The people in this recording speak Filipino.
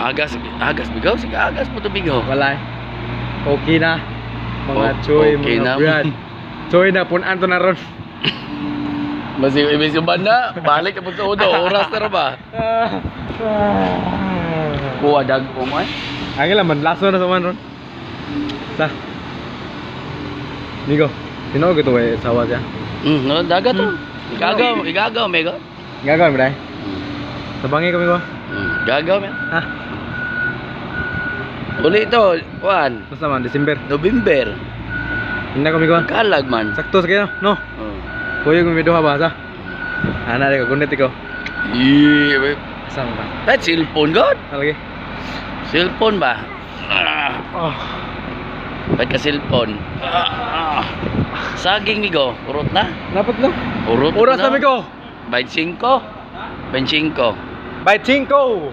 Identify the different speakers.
Speaker 1: Agas bigaw, sige agas mo to bigaw.
Speaker 2: Walay. Okay na. Mga choy,
Speaker 1: okay
Speaker 2: mga
Speaker 1: na.
Speaker 2: brad. Choy na punan to na ron.
Speaker 1: Masih ibig yung banda, balik na po sa udo, oras na ba? Kuha dag po mo eh.
Speaker 2: Angin lang, laso na sa man ron. Sa. Migo, sino ko to eh, sawa siya?
Speaker 1: No, dagat to. Igagaw, mega.
Speaker 2: Gagawin mo dahil? Sa bangi kami ko.
Speaker 1: Gagaw, men.
Speaker 2: Ha?
Speaker 1: Uli ito, Juan.
Speaker 2: Basta man, December.
Speaker 1: November.
Speaker 2: Hindi kami ko.
Speaker 1: Kalag man.
Speaker 2: Sakto sa kayo, no? Kuya kung may duha ba sa? Ana rin ko, kunit ko.
Speaker 1: Iya,
Speaker 2: Saan ba?
Speaker 1: that cellphone god.
Speaker 2: Lagi?
Speaker 1: Cellphone ba?
Speaker 2: Oh.
Speaker 1: Ba't ka cellphone? Saging migo, urot na.
Speaker 2: Dapat lang.
Speaker 1: Urot
Speaker 2: Oras na ko.
Speaker 1: 25. 25.
Speaker 2: By 5. Oh,